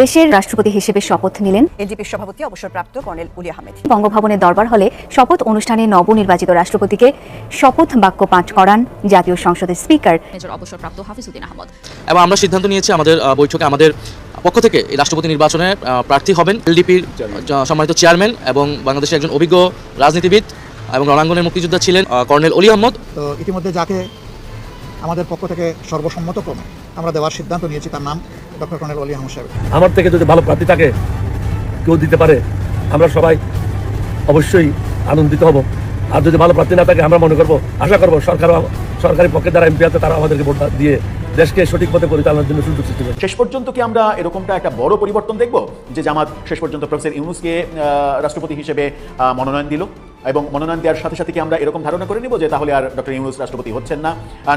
দেশের রাষ্ট্রপতি হিসেবে শপথ নিলেন এনডিপির সভাপতি অবসরপ্রাপ্ত কর্নেল ওলি আহমেদ। বঙ্গভবনের দরবার হলে শপথ অনুষ্ঠানে নবনির্বাচিত রাষ্ট্রপতিকে শপথ বাক্য পাঠ করান জাতীয় সংসদের স্পিকার মেজর অবসরপ্রাপ্ত হাফিজউদ্দিন আহমদ। এবং আমরা সিদ্ধান্ত নিয়েছি আমাদের বৈঠকে আমাদের পক্ষ থেকে এই রাষ্ট্রপতি নির্বাচনে প্রার্থী হবেন এলডিপির সম্মানিত চেয়ারম্যান এবং বাংলাদেশের একজন অভিজ্ঞ রাজনীতিবিদ এবং রণাঙ্গনের মুক্তিযোদ্ধা ছিলেন কর্নেল ওলি আহমদ। তো ইতিমধ্যে যাকে আমাদের পক্ষ থেকে সর্বসম্মতক্রমে আমরা দেওয়ার সিদ্ধান্ত নিয়েছি তার নাম ডক্টর কর্নেল ওলি আহমদ সাহেব। আমার থেকে যদি ভালো প্রার্থী থাকে কেউ দিতে পারে, আমরা সবাই অবশ্যই আনন্দিত হব। আর যদি ভালো প্রার্থী না থাকে আমরা মনে করবো, আশা করবো সরকারি পক্ষের দ্বারা এমপি আছে তারা আমাদেরকে ভোট দিয়ে দেশকে সঠিক পথে পরিচালনার জন্য সুযোগ সৃষ্টি করবে। শেষ পর্যন্ত কি আমরা এরকমটা একটা বড় পরিবর্তন দেখব যে জামাত শেষ পর্যন্ত প্রফেসর ইউনূসকে রাষ্ট্রপতি হিসেবে মনোনয়ন দিল, এবং মনোনয়ন দেওয়ার সাথে সাথে কি আমরা এরকম ধারণা করে নিব যে তাহলে আর ডক্টর ইউনূস রাষ্ট্রপতি হচ্ছেন না,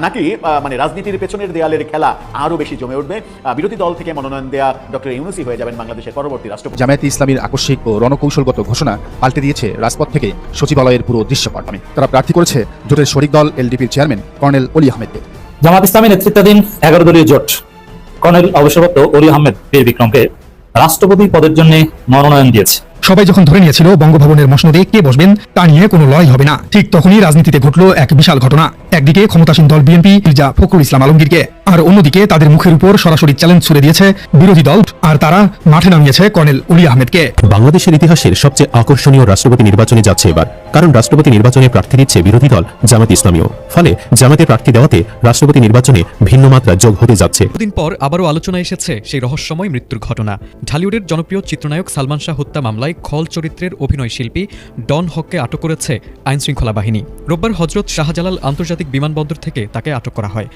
নাকি মানে রাজনীতির পেছনের দেয়ালের খেলা আরো বেশি জমে উঠবে, বিরোধী দল থেকে মনোনয়ন দেয়া ডক্টর ইউনূসই হয়ে যাবেন বাংলাদেশের পরবর্তী রাষ্ট্রপতি। জামায়াতে ইসলামীর আকস্মিক ও রণকৌশলগত ঘোষণা পাল্টে দিয়েছে রাজপথ থেকে সচিবালয়ের পুরো দৃশ্যপট। তারা প্রার্থী করেছে জোটের শরিক দল এলডিপির চেয়ারম্যান কর্নেল ওলি আহমেদকে। জামাত ইসলামী নেতৃত্বাধীন 11 দলীয় জোট কর্নেল অবসরপ্রাপ্ত ওলি আহমেদ বীর বিক্রমকে রাষ্ট্রপতি পদের জন্য মনোনয়ন দিয়েছে। সবাই যখন ধরে নিয়েছিল বঙ্গভবনের মসনদে কে বসবেন তা নিয়ে কোনো লড়াই হবে না, ঠিক তখনই রাজনীতিতে ঘটল এক বিশাল ঘটনা। একদিকে ক্ষমতাসীন দল বিএনপি মির্জা ফখরুল ইসলাম আলমগীরকে, আর অন্যদিকে তাদের মুখের উপর সরাসরি চ্যালেঞ্জ ছুড়ে দিয়েছে বিরোধী দল, আর তারা মাঠে নামিয়েছে কর্নেল ওলি আহমেদকে। বাংলাদেশের ইতিহাসের সবচেয়ে আকর্ষণীয় রাষ্ট্রপতি নির্বাচনে যাচ্ছে এবার, কারণ রাষ্ট্রপতি নির্বাচনে প্রার্থী দিচ্ছে বিরোধী দল জামাত ইসলামীও। ফলে জামাতের প্রার্থী দেওয়াতে রাষ্ট্রপতি নির্বাচনে ভিন্ন মাত্রা যোগ হতে যাচ্ছে। দিন পর আবারও আলোচনা এসেছে সেই রহস্যময় মৃত্যুর ঘটনা। ঢালিউডের জনপ্রিয় চিত্রনায়ক সালমান শাহ হত্যা মামলায় খল চরিত্রের অভিনয় শিল্পী ডন হককে আটক করেছে আইনশৃঙ্খলা বাহিনী। রোববার হযরত শাহজালাল আন্তর্জাতিক বিমানবন্দর থেকে তাকে আটক করা হয়।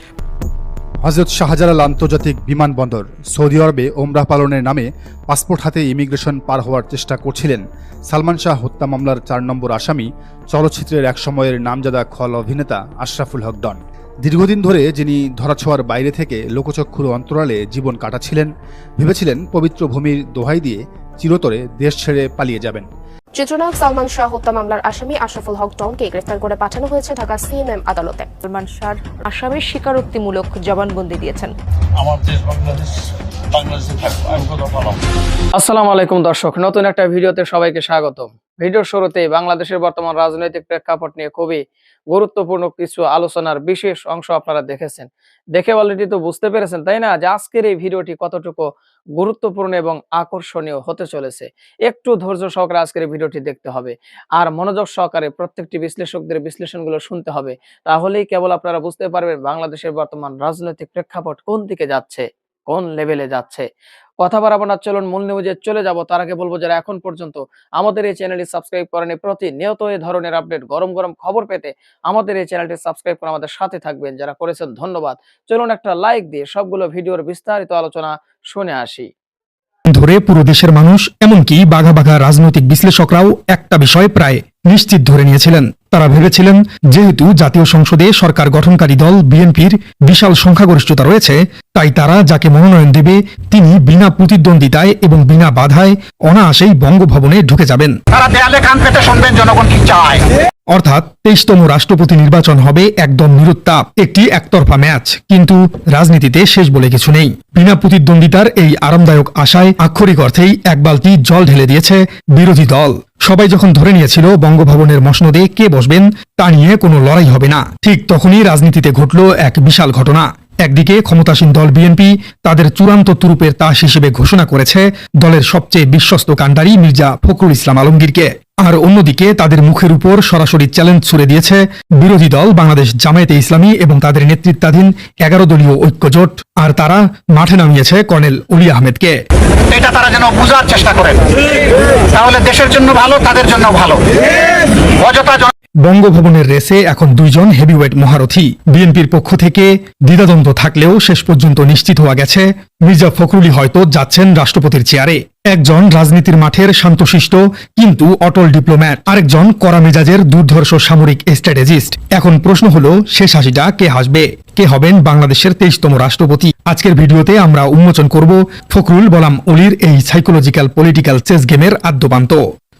হযরত শাহজালাল আন্তর্জাতিক বিমানবন্দর সৌদি আরবে ওমরাহ পালনের নামে পাসপোর্ট হাতে ইমিগ্রেশন পার হওয়ার চেষ্টা করছিলেন সালমান শাহ হত্যা মামলার 4 নম্বর আসামি, চলচ্চিত্রের এক সময়ের নামজাদা খল অভিনেতা আশরাফুল হক ডন। দীর্ঘদিন ধরে যিনি ধরাছোঁয়ার বাইরে থেকে লোকচক্ষুর অন্তরালে জীবন কাটাচ্ছিলেন, ভেবেছিলেন পবিত্র ভূমির দোহাই দিয়ে চিরতরে দেশ ছেড়ে পালিয়ে যাবেন। চিত্রনায়ক সালমান শাহ হত্যা মামলার আসামি আশরাফুল হক ডনকে গ্রেফতার করে পাঠানো হয়েছে ঢাকা সিএমএম আদালতে। সালমান শাহ আসামির স্বীকারোক্তিমূলক জবানবন্দি দিয়েছেন। আসসালামু আলাইকুম দর্শক, নতুন একটা ভিডিওতে সবাইকে স্বাগত। ভিডিওর শুরুতেই বাংলাদেশের বর্তমান রাজনৈতিক প্রেক্ষাপট নিয়ে খুবই গুরুত্বপূর্ণ কিছু আলোচনার বিশেষ অংশ আপনারা দেখেছেন, দেখে অলরেডি তো বুঝতে পেরেছেন তাই না যে আজকের এই ভিডিওটি কতটুকু গুরুত্বপূর্ণ এবং আকর্ষণীয় হতে চলেছে। একটু ধৈর্য সহকারে আজকের এই ভিডিওটি দেখতে হবে আর মনোযোগ সহকারে প্রত্যেকটি বিশ্লেষকদের বিশ্লেষণগুলো শুনতে হবে, তাহলেই কেবল আপনারা বুঝতে পারবেন বাংলাদেশের বর্তমান রাজনৈতিক প্রেক্ষাপট কোন দিকে যাচ্ছে, কোন লেভেলে যাচ্ছে। কথা বাড়াবো না, চলুন মূল নিউজে চলে যাব। তার আগে বলবো যারা এখন পর্যন্ত আমাদের এই চ্যানেলটি সাবস্ক্রাইব করেনি, প্রতিনিয়ত এই ধরনের আপডেট গরম গরম খবর পেতে আমাদের এই চ্যানেলটি সাবস্ক্রাইব করে আমাদের সাথে থাকবেন। যারা করেছেন ধন্যবাদ। চলুন একটা লাইক দিয়ে সবগুলো ভিডিওর বিস্তারিত আলোচনা শুনে আসি। ধরে পুরো দেশের মানুষ, এমনকি বাঘা বাঘা রাজনৈতিক বিশ্লেষকরাও একটা বিষয় প্রায় নিশ্চিত ধরে নিয়েছিলেন। তারা ভেবেছিলেন যেহেতু জাতীয় সংসদে সরকার গঠনকারী দল বিএনপির বিশাল সংখ্যাগরিষ্ঠতা রয়েছে, তাই তারা যাকে মনোনয়ন দেবে তিনি বিনা প্রতিদ্বন্দ্বিতায় এবং বিনা বাধায় অনায়াসেই বঙ্গভবনে ঢুকে যাবেন। অর্থাৎ 23তম রাষ্ট্রপতি নির্বাচন হবে একদম নিরুত্তাপ, একটি একতরফা ম্যাচ। কিন্তু রাজনীতিতে শেষ বলে কিছু নেই। বিনা প্রতিদ্বন্দ্বিতার এই আরামদায়ক আশায় আক্ষরিক অর্থেই এক বালতি জল ঢেলে দিয়েছে বিরোধী দল। সবাই যখন ধরে নিয়েছিল বঙ্গভবনের মসনদে কে বসবেন তা নিয়ে কোনো লড়াই হবে না, ঠিক তখনই রাজনীতিতে ঘটল এক বিশাল ঘটনা। একদিকে ক্ষমতাসীন দল বিএনপি তাদের চূড়ান্ত তুরুপের তাস হিসেবে ঘোষণা করেছে দলের সবচেয়ে বিশ্বস্ত কাণ্ডারি মির্জা ফখরুল ইসলাম আলমগীরকে, আর অন্যদিকে তাদের মুখের উপর সরাসরি চ্যালেঞ্জ ছুড়ে দিয়েছে বিরোধী দল বাংলাদেশ জামায়াতে ইসলামী এবং তাদের নেতৃত্বাধীন 11 দলীয় ঐক্যজোট, আর তারা মাঠে নামিয়েছে কর্নেল ওলি আহমেদকে। এটা তারা যেন বোঝার চেষ্টা করেন, তাহলে দেশের জন্য ভালো, তাদের জন্য ভালো। বঙ্গভবনের রেসে এখন 2 জন হেভিওয়েট মহারথী। বিএনপির পক্ষ থেকে দ্বিধাদ্বন্দ্ব থাকলেও শেষ পর্যন্ত নিশ্চিত হওয়া গেছে মির্জা ফখরুলই হয়তো যাচ্ছেন রাষ্ট্রপতির চেয়ারে। একজন রাজনীতির মাঠের শান্তশিষ্ট কিন্তু অটল ডিপ্লোম্যাট, আরেকজন কড়া মেজাজের দুর্ধর্ষ সামরিক স্ট্র্যাটেজিস্ট। এখন প্রশ্ন হলো শেষ হাসিটা কে হাসবে, কে হবেন বাংলাদেশের 23তম রাষ্ট্রপতি। আজকের ভিডিওতে আমরা উন্মোচন করব ফখরুল বনাম ওলির এই সাইকোলজিক্যাল পলিটিক্যাল চেস গেমের আদ্যপান্ত।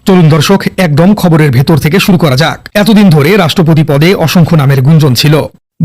চলুন দর্শক একদম খবরের ভেতর থেকে শুরু করা যাক। এতদিন ধরে রাষ্ট্রপতি পদে অসংখ্য নামের গুঞ্জন ছিল।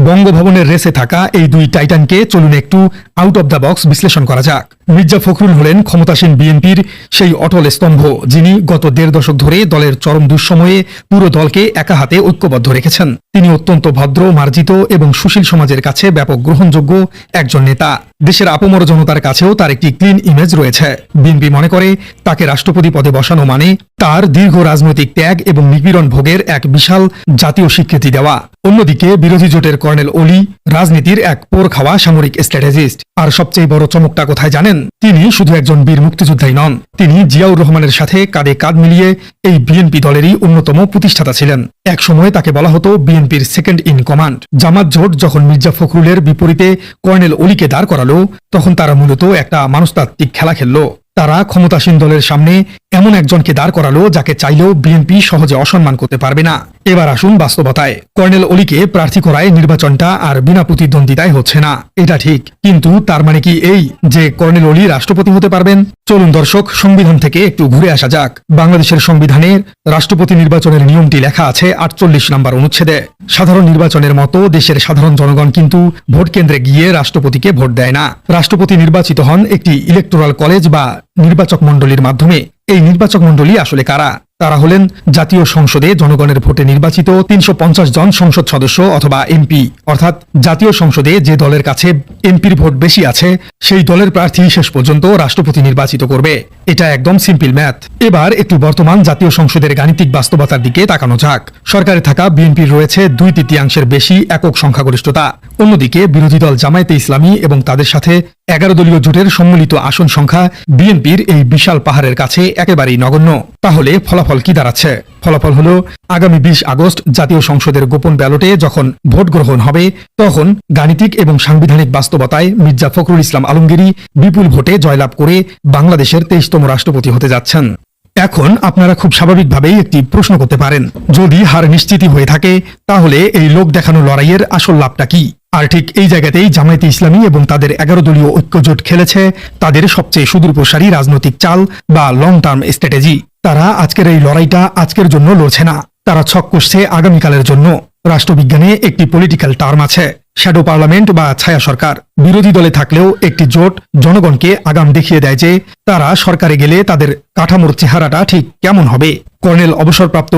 বঙ্গভবনের রেসে থাকা এই 2 টাইটানকে চলুন একটু আউট অব দ্য বক্স বিশ্লেষণ করা যাক। মির্জা ফখরুল হলেন ক্ষমতাসীন বিএনপির সেই অটল স্তম্ভ, যিনি গত ১.৫ দশক ধরে দলের চরম দুঃসময়ে পুরো দলকে একা হাতে ঐক্যবদ্ধ রেখেছেন। তিনি অত্যন্ত ভদ্র, মার্জিত এবং সুশীল সমাজের কাছে ব্যাপক গ্রহণযোগ্য একজন নেতা। দেশের আপমর জনতার কাছেও তার একটি ক্লিন ইমেজ রয়েছে। বিএনপি মনে করে তাকে রাষ্ট্রপতি পদে বসানো মানে তার দীর্ঘ রাজনৈতিক ত্যাগ এবং নিপীড়ন ভোগের এক বিশাল জাতীয় স্বীকৃতি দেওয়া। অন্যদিকে বিরোধী জোটের কর্নেল অলি রাজনীতির এক পোর খাওয়া সামরিক স্ট্র্যাটেজিস্ট। আর সবচেয়ে বড় চমকটা কোথায় জানেন? তিনি শুধু একজন বীর মুক্তিযোদ্ধাই নন, তিনি জিয়াউর রহমানের সাথে কাঁধে কাঁধ মিলিয়ে এই বিএনপি দলেরই অন্যতম প্রতিষ্ঠাতা ছিলেন। এক সময় তাকে বলা হতো বিএনপির সেকেন্ড ইন কমান্ড। জামাত জোট যখন মির্জা ফখরুলের বিপরীতে কর্নেল অলিকে দাঁড় করালো, তখন তারা মূলত একটা মানুষতাত্ত্বিক খেলা খেলল। তারা ক্ষমতাসীন দলের সামনে এমন একজনকে দাঁড় করালো যাকে চাইলেও বিএনপি সহজে অসম্মান করতে পারবে না। এবার আসুন বাস্তবতায়। কর্নেল অলিকে প্রার্থী করায় নির্বাচনটা আর বিনা প্রতিদ্বন্দ্বিতায় হচ্ছে না, এটা ঠিক। কিন্তু তার মানে কি এই যে কর্নেল অলি রাষ্ট্রপতি হতে পারবেন? চলুন দর্শক, সংবিধান থেকে একটু ঘুরে আসা যাক। বাংলাদেশের সংবিধানের রাষ্ট্রপতি নির্বাচনের নিয়মটি লেখা আছে ৪৮ নম্বর অনুচ্ছেদে। সাধারণ নির্বাচনের মতো দেশের সাধারণ জনগণ কিন্তু ভোট কেন্দ্রে গিয়ে রাষ্ট্রপতিকে ভোট দেয় না। রাষ্ট্রপতি নির্বাচিত হন একটি ইলেকটোরাল কলেজ বা নির্বাচক মণ্ডলীর মাধ্যমে। এই নির্বাচক মণ্ডলী আসলে কারা? তারা হলেন জাতীয় সংসদে জনগণের ভোটে নির্বাচিত ৩৫০ জন সংসদ সদস্য অথবা এমপি। অর্থাৎ জাতীয় সংসদে যে দলের কাছে এমপির ভোট বেশি আছে, সেই দলের প্রার্থী শেষ পর্যন্ত রাষ্ট্রপতি নির্বাচিত করবে। এটা একদম সিম্পল ম্যাথ। এবার একটু বর্তমান জাতীয় সংসদের গাণিতিক বাস্তবতার দিকে তাকানো যাক। সরকারে থাকা বিএনপির রয়েছে ২/৩ বেশি একক সংখ্যাগরিষ্ঠতা। অন্যদিকে বিরোধী দল জামায়াতে ইসলামী এবং তাদের সাথে ১১ দলীয় জোটের সম্মিলিত আসন সংখ্যা বিএনপির এই বিশাল পাহাড়ের কাছে একেবারেই নগণ্য। তাহলে ফলাফল কি দাঁড়াচ্ছে? ফলাফল হলো আগামী ২০ আগস্ট জাতীয় সংসদের গোপন ব্যালটে যখন ভোট গ্রহণ হবে, তখন গাণিতিক এবং সাংবিধানিক বাস্তবতায় মির্জা ফখরুল ইসলাম আলমগীরই বিপুল ভোটে জয়লাভ করে বাংলাদেশের ২৩তম রাষ্ট্রপতি হতে যাচ্ছেন। এখন আপনারা খুব স্বাভাবিকভাবেই একটি প্রশ্ন করতে পারেন, যদি হার নিশ্চিতই হয়ে থাকে, তাহলে এই লোক দেখানো লড়াইয়ের আসল লাভটা কি? আর ঠিক এই জায়গাতেই জামায়াতে ইসলামী এবং তাদের ১১ দলীয় ঐক্যজোট খেলেছে তাদের সবচেয়ে সুদূরপ্রসারী রাজনৈতিক চাল বা লং টার্ম স্ট্র্যাটেজি। তারা আজকের এই লড়াইটা আজকের জন্য লড়ছে না, তারা ছক কষছে আগামীকালের জন্য। রাষ্ট্রবিজ্ঞানে একটি পলিটিক্যাল টার্ম আছে, শ্যাডো পার্লামেন্ট বা ছায়া সরকার। বিরোধী দলে থাকলেও একটি জোট জনগণকে আগাম দেখিয়ে দেয় যে তারা সরকারে গেলে তাদের কাঠামোর চেহারাটা ঠিক কেমন হবে। কর্নেল অবসরপ্রাপ্ত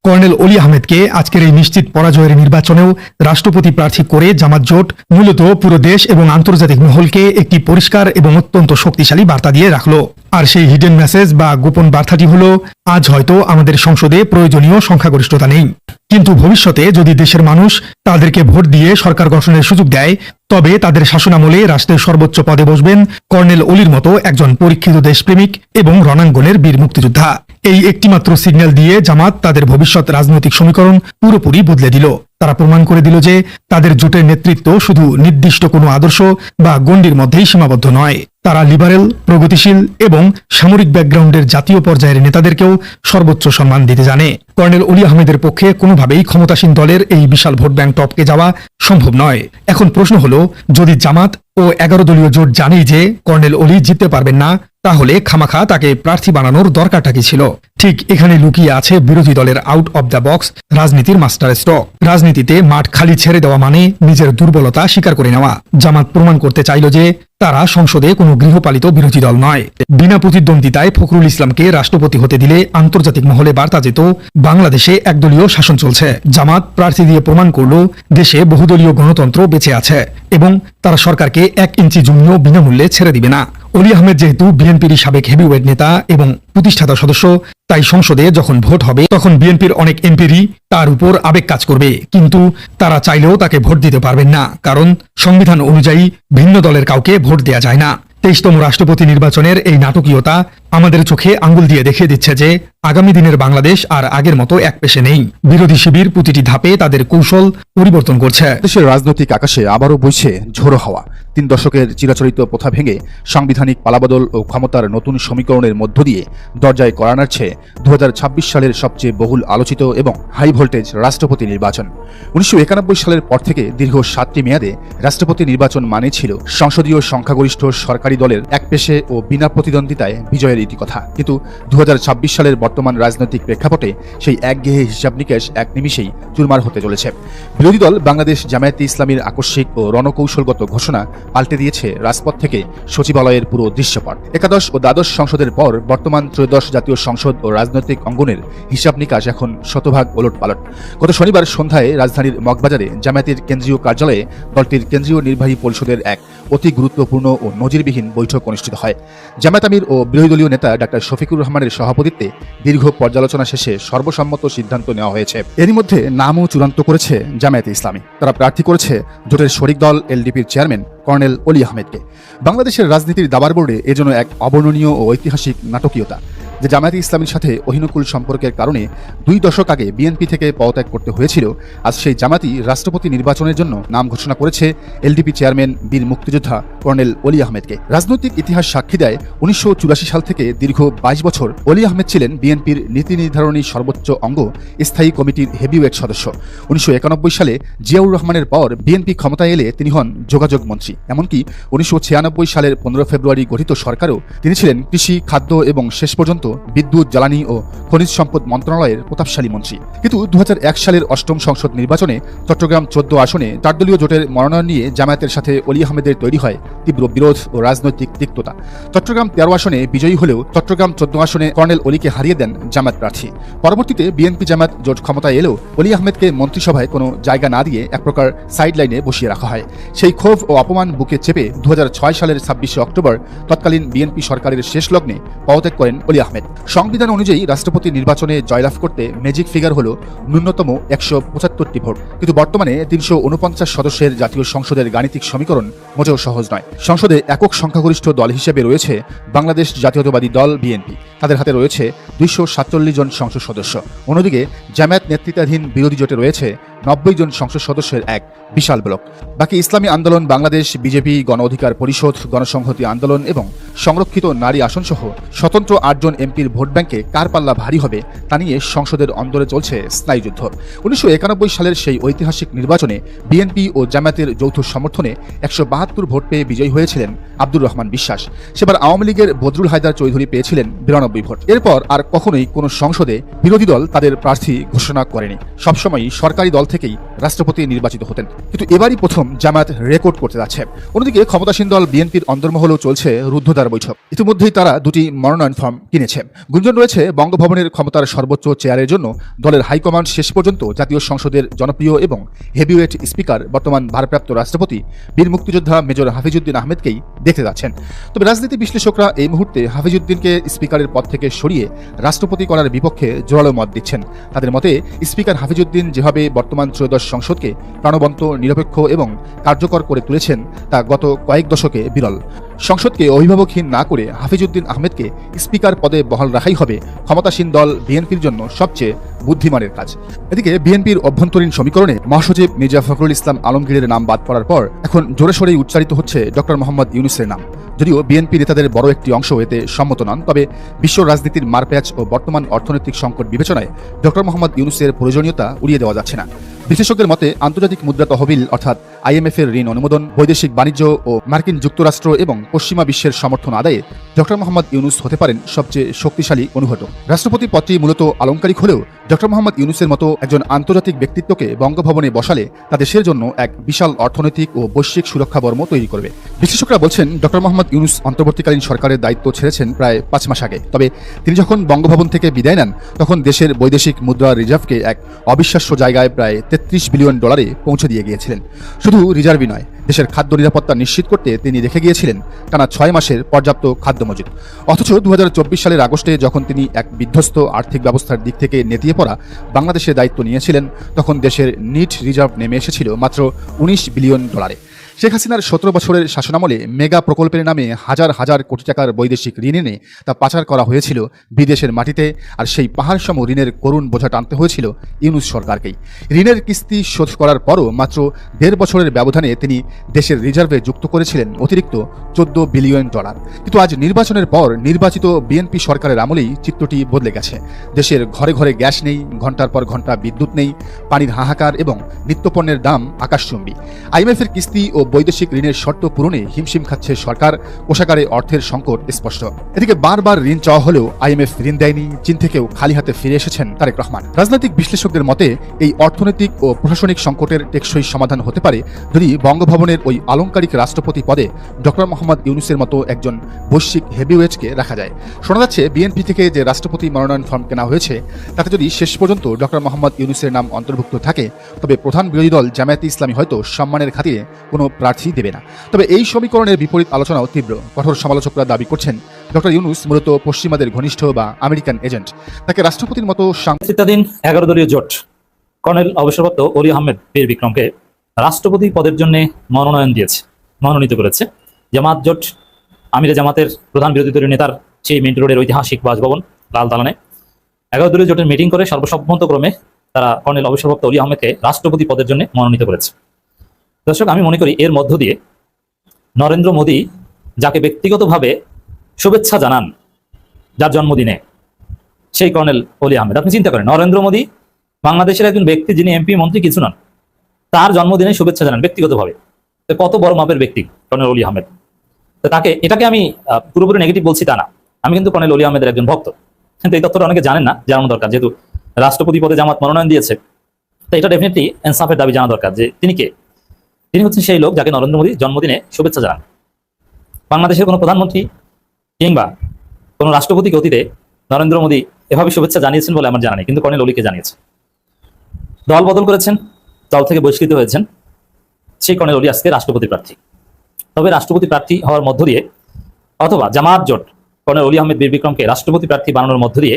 কর্নেল অলি আহমেদকে আজকের এই নিশ্চিত পরাজয়ের নির্বাচনেও রাষ্ট্রপতি প্রার্থী করে জামাত জোট মূলত পুরো দেশ এবং আন্তর্জাতিক মহলকে একটি পরিষ্কার এবং অত্যন্ত শক্তিশালী বার্তা দিয়ে রাখলো। আর সেই হিডেন মেসেজ বা গোপন বার্তাটি হলো, আজ হয়তো আমাদের সংসদে প্রয়োজনীয় সংখ্যাগরিষ্ঠতা নেই, কিন্তু ভবিষ্যতে যদি দেশের মানুষ তাদেরকে ভোট দিয়ে সরকার গঠনের সুযোগ দেয়, তবে তাদের শাসনামলে রাষ্ট্রের সর্বোচ্চ পদে বসবেন কর্নেল অলির মতো একজন পরীক্ষিত দেশপ্রেমিক এবং রণাঙ্গনের বীর মুক্তিযোদ্ধা। এই একটিমাত্র সিগন্যাল দিয়ে জামাত তাদের ভবিষ্যৎ রাজনৈতিক সমীকরণ পুরোপুরি বদলে দিল। তারা প্রমাণ করে দিল যে তাদের জোটের নেতৃত্ব শুধু নির্দিষ্ট কোনো আদর্শ বা গণ্ডির মধ্যেই সীমাবদ্ধ নয়। তারা লিবারেল, প্রগতিশীল এবং সামরিক ব্যাকগ্রাউন্ডের জাতীয় পর্যায়ের নেতাদেরকেও সর্বোচ্চ সম্মান দিতে জানে। কর্নেল অলি আহমেদের পক্ষে কোনোভাবেই ক্ষমতাসীন দলের এই বিশাল ভোট ব্যাংক টপকে যাওয়া সম্ভব নয়। এখন প্রশ্ন হলো, যদি জামাত ও ১১ দলীয় জোট জানেই যে কর্নেল অলি জিততে পারবেন না, তাহলে খামাখা তাকে প্রার্থী বানানোর দরকারটা কি ছিল? ঠিক এখানে লুকিয়ে আছে বিরোধী দলের আউট অব দ্য বক্স রাজনীতির মাস্টার স্ট্রোক। রাজনীতিতে মাঠ খালি ছেড়ে দেওয়া মানে নিজের দুর্বলতা স্বীকার করে নেওয়া। জামাত প্রমাণ করতে চাইল যে তারা সংসদে কোনো গৃহপালিত বিরোধী দল নয়। বিনা প্রতিদ্বন্দ্বিতায় ফখরুল ইসলামকে রাষ্ট্রপতি হতে দিলে আন্তর্জাতিক মহলে বার্তা যেত বাংলাদেশে একদলীয় শাসন চলছে। জামাত প্রার্থী দিয়ে প্রমাণ করল দেশে বহুদলীয় গণতন্ত্র বেঁচে আছে এবং তারা সরকারকে ১ ইঞ্চি জমিও বিনামূল্যে ছেড়ে দিবে না। অলি আহমেদ যেহেতু বিএনপির সাবেক হেভিওয়েট নেতা এবং প্রতিষ্ঠাতা সদস্য, তাই সংসদে যখন ভোট হবে তখন বিএনপির অনেক এমপিরই তার উপর আবেগ কাজ করবে, কিন্তু তারা চাইলেও তাকে ভোট দিতে পারবেন না, কারণ সংবিধান অনুযায়ী ভিন্ন দলের কাউকে ভোট দেয়া যায় না। ২৩তম রাষ্ট্রপতি নির্বাচনের এই নাটকীয়তা আমাদের চোখে আঙ্গুল দিয়ে দেখিয়ে দিচ্ছে যে আগামী দিনের বাংলাদেশ আর আগের মতো একপেশে নেই। বিরোধী শিবির প্রতিটি ধাপে তাদের কৌশল পরিবর্তন করছে। দেশের রাজনৈতিক আকাশে আবারও বইছে ঝোড়ো হাওয়া। ৩ দশকের চিরাচরিত প্রথা ভেঙে সাংবিধানিক পালাবদল ও ক্ষমতার নতুন সমীকরণের মধ্য দিয়ে দরজায় কড়া নাড়ছে ২০২৬ সালের সবচেয়ে বহুল আলোচিত এবং হাই ভোল্টেজ রাষ্ট্রপতি নির্বাচন। ১৯৯১ সালের পর থেকে দীর্ঘ ৭টি মেয়াদে রাষ্ট্রপতি নির্বাচন মানে ছিল সংসদীয় সংখ্যাগরিষ্ঠ সরকারি দলের একপেশে ও বিনা প্রতিদ্বন্দ্বিতায় বিজয়ের ইতিকথা। কিন্তু ২০২৬ সালের বর্তমান রাজনৈতিক প্রেক্ষাপটে সেই একঘেয়ে হিসাব নিকেশ এক নিমিষেই চুরমার হতে চলেছে। বিরোধী দল বাংলাদেশ জামায়াতে ইসলামীর আকস্মিক ও রণকৌশলগত ঘোষণা পাল্টে দিয়েছে রাজপথ থেকে সচিবালয়ের পুরো দৃশ্যপট। একাদশ ও দ্বাদশ সংসদের পর বর্তমান ত্রয়োদশ জাতীয় সংসদ ও রাজনৈতিক অঙ্গনের হিসাব নিকাশ এখন শতভাগ ওলটপালট। গত শনিবার সন্ধ্যায় রাজধানীর মগবাজারে জামায়াতের কেন্দ্রীয় কার্যালয়ে দলটির কেন্দ্রীয় নির্বাহী পরিষদের এক অতি গুরুত্বপূর্ণ ও নজিরবিহীন বৈঠক অনুষ্ঠিত হয়। জামায়াত আমির ও বিরোধী দলীয় নেতা ডাক্তার শফিকুর রহমানের সভাপতিত্বে দীর্ঘ পর্যালোচনা শেষে সর্বসম্মত সিদ্ধান্ত নেওয়া হয়েছে। এরই মধ্যে নামও চূড়ান্ত করেছে জামায়াতে ইসলামী। তারা প্রার্থী করেছে জোটের শরিক দল এলডিপির চেয়ারম্যান কর্নেল অলি আহমেদকে। বাংলাদেশের রাজনীতির দাবার বোর্ডে এজন্য এক অবর্ণনীয় ও ঐতিহাসিক নাটকীয়তা যে জামায়াতে ইসলামীর সাথে অহিনুকুল সম্পর্কের কারণে 2 দশক আগে বিএনপি থেকে পদত্যাগ করতে হয়েছিল, আজ সেই জামায়াতই রাষ্ট্রপতি নির্বাচনের জন্য নাম ঘোষণা করেছে এলডিপি চেয়ারম্যান বীর মুক্তিযোদ্ধা কর্নেল অলি আহমেদকে। রাজনৈতিক ইতিহাস সাক্ষী দেয় 1984 সাল থেকে দীর্ঘ 22 বছর অলি আহমেদ ছিলেন বিএনপির নীতি নির্ধারণী সর্বোচ্চ অঙ্গ স্থায়ী কমিটির হেভিওয়েট সদস্য। 1991 সালে জিয়াউর রহমানের পর বিএনপি ক্ষমতায় এলে তিনি হন যোগাযোগ মন্ত্রী। এমনকি 1996 সালের 15 ফেব্রুয়ারি গঠিত সরকারও তিনি ছিলেন কৃষি, খাদ্য এবং শেষ পর্যন্ত বিদ্যুৎ, জ্বালানি ও খনিজ সম্পদ মন্ত্রণালয়ের প্রতাপশালী মন্ত্রী। কিন্তু 2001 সালের 8ম সংসদ নির্বাচনে চট্টগ্রাম 14 আসনে 4 দলীয় জোটের মনোনয়ন নিয়ে জামায়াতের সাথে অলি আহমেদের তৈরি হয় তীব্র বিরোধ ও রাজনৈতিক তিক্ততা। চট্টগ্রাম 13 আসনে বিজয়ী হলেও চট্টগ্রাম 14 আসনে কর্নেল অলিকে হারিয়ে দেন জামায়াত প্রার্থী। পরবর্তীতে বিএনপি জামায়াত জোট ক্ষমতায় এলেও অলি আহমেদকে মন্ত্রিসভায় কোনো জায়গা না দিয়ে এক প্রকার সাইড লাইনে বসিয়ে রাখা হয়। সেই ক্ষোভ ও অপমান বুকে চেপে 2006 সালের 26 অক্টোবর তৎকালীন বিএনপি সরকারের শেষ লগ্নে পদত্যাগ করেন অলি আহমেদ। সংবিধান অনুযায়ী রাষ্ট্রপতি নির্বাচনে জয়লাভ করতে ম্যাজিক ফিগার হল ন্যূনতম 175টি ভোট। কিন্তু বর্তমানে 349 সদস্যের জাতীয় সংসদের গাণিতিক সমীকরণ মোটেও সহজ নয়। সংসদে একক সংখ্যাগরিষ্ঠ দল হিসেবে রয়েছে বাংলাদেশ জাতীয়তাবাদী দল বিএনপি। তাদের হাতে রয়েছে 247 জন সংসদ সদস্য। অন্যদিকে জামায়াত নেতৃত্বাধীন বিরোধী জোটে রয়েছে 90 জন সংসদ সদস্যের এক বিশাল ব্লক। বাকি ইসলামী আন্দোলন বাংলাদেশ, বিজেপি, গণ অধিকার পরিষদ, গণসংহতি আন্দোলন এবং সংরক্ষিত নারী আসনসহ স্বতন্ত্র 8 জন এমপির ভোট ব্যাংকে কার পাল্লা ভারী হবে তা নিয়ে সংসদের অন্দরে চলছে স্নায়ুযুদ্ধ। 1991 সালের সেই ঐতিহাসিক নির্বাচনে বিএনপি ও জামায়াতের যৌথ সমর্থনে 172 ভোট পেয়ে বিজয়ী হয়েছিলেন আব্দুর রহমান বিশ্বাস। সেবার আওয়ামী লীগের বদরুল হায়দার চৌধুরী পেয়েছিলেন 92 ভোট। এরপর আর কখনোই কোনো সংসদে বিরোধী দল তাদের প্রার্থী ঘোষণা করেনি। সবসময়ই সরকারি দল থেকেই রাষ্ট্রপতি নির্বাচিত হতেন। কিন্তু এবারই প্রথম জামায়াত রেকর্ড করতে যাচ্ছে। অন্যদিকে ক্ষমতাসীন দল বিএনপির অন্দরমহলেও চলছে রুদ্ধদ্বার বৈঠক। ইতিমধ্যেই তারা 2টি মনোনয়ন ফর্ম কিনেছে। গুঞ্জন রয়েছে বঙ্গভবনের ক্ষমতার সর্বোচ্চ চেয়ারের জন্য দলের হাইকমান্ড শেষ পর্যন্ত জাতীয় সংসদের জনপ্রিয় এবং হেভিওয়েট স্পিকার বর্তমান ভারপ্রাপ্ত রাষ্ট্রপতি বীর মুক্তিযোদ্ধা মেজর হাফিজউদ্দিন আহমেদকেই দেখতে যাচ্ছেন। তবে রাজনীতি বিশ্লেষকরা এই মুহূর্তে হাফিজউদ্দিনকে স্পিকারের পদ থেকে সরিয়ে রাষ্ট্রপতি করার বিপক্ষে জোরালো মত দিচ্ছেন। তাদের মতে স্পিকার হাফিজউদ্দিন যেভাবে বর্তমান ত্রয়োদশ সংসদকে প্রাণবন্ত, নিরপেক্ষ এবং কার্যকর করে তুলেছেন তা গত কয়েক দশকে বিরল। সংসদকে অভিভাবকহীন না করে হাফিজউদ্দিন আহমেদকে স্পিকার পদে বহাল রাখাই হবে ক্ষমতাসীন দল বিএনপির জন্য সবচেয়ে বুদ্ধিমানের কাজ। এদিকে বিএনপির অভ্যন্তরীণ সমীকরণে মহাসচিব মির্জা ফখরুল ইসলাম আলমগীরের নাম বাদ পড়ার পর এখন জোরে সোরেই উচ্চারিত হচ্ছে ডক্টর মোহাম্মদ ইউনূসের নাম। যদিও বিএনপি নেতাদের বড় একটি অংশ এতে সম্মত নন, তবে বিশ্ব রাজনীতির মারপ্যাচ ও বর্তমান অর্থনৈতিক সংকট বিবেচনায় ডক্টর মোহাম্মদ ইউনূসের প্রয়োজনীয়তা উড়িয়ে দেওয়া যাচ্ছে না। বিশেষজ্ঞের মতে আন্তর্জাতিক মুদ্রা তহবিল অর্থাৎ IMF এর ঋণ অনুমোদন, বৈদেশিক বাণিজ্য ও মার্কিন যুক্তরাষ্ট্র এবং পশ্চিমা বিশ্বের সমর্থন আদায়ে ডক্টর মোহাম্মদ ইউনূস হতে পারেন সবচেয়ে শক্তিশালী অনুঘটক। রাষ্ট্রপতি পদটি মূলত আলংকারিক হলেও ডক্টর মোহাম্মদ ইউনূসের মতো একজন আন্তর্জাতিক ব্যক্তিত্বকে বঙ্গভবনে বসালে তা দেশের জন্য এক বিশাল অর্থনৈতিক ও বৈশ্বিক সুরক্ষা বর্ম তৈরি করবে। বিশ্লেষকরা বলছেন ডক্টর মোহাম্মদ ইউনূস অন্তর্বর্তীকালীন সরকারের দায়িত্ব ছেড়েছেন প্রায় 5 মাস আগে। তবে তিনি যখন বঙ্গভবন থেকে বিদায় নেন তখন দেশের বৈদেশিক মুদ্রা রিজার্ভকে এক অবিশ্বাস্য জায়গায় প্রায় $33 বিলিয়ন পৌঁছে দিয়ে গিয়েছিলেন। শুধু রিজার্ভই নয়, দেশের খাদ্য নিরাপত্তা নিশ্চিত করতে তিনি রেখে গিয়েছিলেন টানা 6 মাসের পর্যাপ্ত খাদ্য মজুদ। অথচ 2024 সালের আগস্টে যখন তিনি এক বিধ্বস্ত আর্থিক ব্যবস্থার দিক থেকে নেতিয়ে পড়া বাংলাদেশের দায়িত্ব নিয়েছিলেন তখন দেশের নিট রিজার্ভ নেমে এসেছিল মাত্র $19 বিলিয়ন। শেখ হাসিনার 17 বছরের শাসনামলে মেগা প্রকল্পের নামে হাজার হাজার কোটি টাকার বৈদেশিক ঋণ এনে তা পাচার করা হয়েছিল বিদেশের মাটিতে, আর সেই পাহাড়সম ঋণের করুণ বোঝা টানতে হয়েছিল ইউনূস সরকারকেই। ঋণের কিস্তি শোধ করার পরও মাত্র 1.5 বছরের ব্যবধানে তিনি দেশের রিজার্ভে যুক্ত করেছিলেন অতিরিক্ত $14 বিলিয়ন। কিন্তু আজ নির্বাচনের পর নির্বাচিত বিএনপি সরকারের আমলেই চিত্রটি বদলে গেছে। দেশের ঘরে ঘরে গ্যাস নেই, ঘন্টার পর ঘন্টা বিদ্যুৎ নেই, পানির হাহাকার এবং নিত্যপণ্যের দাম আকাশচুম্বী। IMF এর কিস্তি ও বৈদেশিক ঋণের শর্ত পূরণে হিমশিম খাচ্ছে সরকার, কোষাগারে অর্থের সংকট স্পষ্ট। এদিকে বারবার ঋণ চাওয়া হলেও আইএমএফ ঋণ দেয়নি, চীন থেকেও খালি হাতে ফিরে এসেছেন তারেক রহমান। রাজনৈতিক বিশ্লেষকদের মতে এই অর্থনৈতিক ও প্রশাসনিক সংকটের টেকসই সমাধান হতে পারে যদি বঙ্গভবনের ওই আলংকারিক রাষ্ট্রপতি পদে ডক্টর মোহাম্মদ ইউনূসের মতো একজন বৈশ্বিক হেভিওয়েটকে রাখা যায়। শোনা যাচ্ছে বিএনপি থেকে যে রাষ্ট্রপতি মনোনয়ন ফর্ম কেনা হয়েছে তাতে যদি শেষ পর্যন্ত ডক্টর মোহাম্মদ ইউনূসের নাম অন্তর্ভুক্ত থাকে তবে প্রধান বিরোধী দল জামায়াতে ইসলামী হয়তো সম্মানের খাতিরে কোনো প্রার্থী দেবে না। তবে এই সমীকরণের বিপরীত আলোচনাও তীব্র। কঠোর সমালোচকরা দাবি করছেন ডক্টর ইউনূস মূলত পশ্চিমাদের ঘনিষ্ঠ বা আমেরিকান এজেন্ট। তাকে রাষ্ট্রপতির মতো নেতৃত্বাধীন 11 দলীয় জোট কর্নেল অবসরপ্রাপ্ত অলি আহমেদ বীর বিক্রমকে রাষ্ট্রপতি পদের জন্য মনোনীত করেছে জামাত জোট। আমিরে জামাতের প্রধান বিরোধী দলীয় নেতার সেই মিন্ট রোডের ঐতিহাসিক বাসভবন লাল দালানে 11 দলীয় জোটের মিটিং করে সর্বসম্মতক্রমে তারা কর্নেল অবসরপ্রাপ্ত অলি আহমেদকে রাষ্ট্রপতি পদের জন্য মনোনীত করেছে। দর্শক, আমি মনে করি এর মধ্য দিয়ে নরেন্দ্র মোদী যাকে ব্যক্তিগতভাবে শুভেচ্ছা জানান যার জন্মদিনে, সেই কর্নেল অলি আহমেদ, আপনি চিন্তা করেন নরেন্দ্র মোদী বাংলাদেশের একজন ব্যক্তি যিনি এমপি মন্ত্রী কিছু নন, তার জন্মদিনে শুভেচ্ছা জানান ব্যক্তিগতভাবে। কত বড় মাপের ব্যক্তি কর্নেল অলি আহমেদ। তো এটাকে আমি পুরোপুরি নেগেটিভ বলছি তা না, আমি কিন্তু কর্নেল অলি আহমেদের একজন ভক্ত। কিন্তু এই তথ্যটা অনেকে জানেন না, জানানো দরকার। যেহেতু রাষ্ট্রপতি পদে জামাত মনোনয়ন দিয়েছে, তো এটা ডেফিনেটলি ইনসাফের দাবি জানা দরকার যে তিনি কে। তিনি হচ্ছেন সেই লোক যাকে নরেন্দ্র মোদী জন্মদিনে শুভেচ্ছা জানান। বাংলাদেশের কোনো প্রধানমন্ত্রী কিংবা কোনো রাষ্ট্রপতিকে অতীতে নরেন্দ্র মোদী এভাবে শুভেচ্ছা জানিয়েছেন বলে আমার জানা নেই, কিন্তু কর্নেল অলিকে জানিয়েছে। দল বদল করেছেন, দল থেকে বহিষ্কৃত হয়েছেন, সেই কর্নেল অলি আজকে রাষ্ট্রপতি প্রার্থী। তবে রাষ্ট্রপতি প্রার্থী হওয়ার মধ্য দিয়ে অথবা জামাত জোট কর্নেল অলি আহমেদ বীর বিক্রমকে রাষ্ট্রপতি প্রার্থী বানানোর মধ্য দিয়ে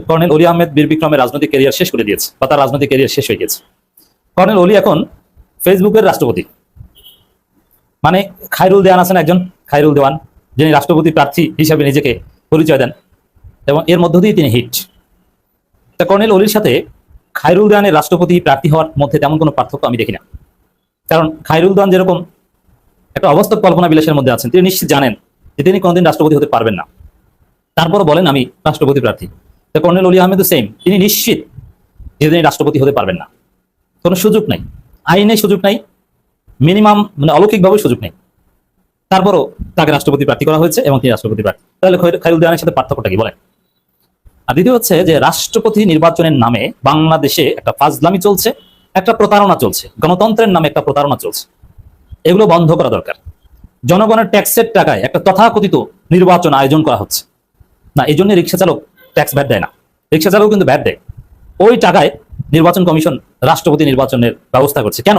কর্নেল অলি আহমেদ বীর বিক্রমের রাজনৈতিক ক্যারিয়ার শেষ করে দিয়েছে, বা তার রাজনৈতিক ক্যারিয়ার শেষ হয়ে গেছে। কর্নেল অলি এখন ফেসবুকের রাষ্ট্রপতি। মানে খায়রুল দেওয়ান আছেন একজন, খায়রুল দেওয়ান, যিনি রাষ্ট্রপতি প্রার্থী হিসাবে নিজেকে পরিচয় দেন এবং এর মধ্য দিয়ে তিনি হিট। তা কর্নেল অলির সাথে খায়রুল দেওয়ানের রাষ্ট্রপতি প্রার্থী হওয়ার মধ্যে তেমন কোনো পার্থক্য আমি দেখি না। কারণ খায়রুল দেওয়ান যেরকম একটা অবাস্তব কল্পনা বিলাসের মধ্যে আছেন, তিনি নিশ্চিত জানেন যে তিনি কোনোদিন রাষ্ট্রপতি হতে পারবেন না, তারপরও বলেন আমি রাষ্ট্রপতি প্রার্থী। তা কর্নেল অলি আহমেদ সেম, তিনি নিশ্চিত যে তিনি রাষ্ট্রপতি হতে পারবেন না, কোনো সুযোগ নাই, আইনে সুযোগ নাই, মিনিমাম মানে অলৌকিকভাবে সুযোগ নেই, তারপরও তাকে রাষ্ট্রপতি প্রার্থী করা হয়েছে এবং তিনি রাষ্ট্রপতি প্রার্থী। তাহলে খায়রুল দেওয়ানের সাথে পার্থক্যটা কি বলেন? আর দ্বিতীয় হচ্ছে যে রাষ্ট্রপতি নির্বাচনের নামে বাংলাদেশে একটা ফাজলামি চলছে, একটা প্রতারণা চলছে, গণতন্ত্রের নামে একটা প্রতারণা চলছে। এগুলো বন্ধ করা দরকার। জনগণের ট্যাক্সের টাকায় একটা তথাকথিত নির্বাচন আয়োজন করা হচ্ছে না, এই জন্য রিক্সা চালক ট্যাক্স ভ্যাট দেয় না, রিক্সা চালক কিন্তু ভ্যাট দেয়। ওই টাকায় নির্বাচন কমিশন রাষ্ট্রপতি নির্বাচনের ব্যবস্থা করছে। কেন?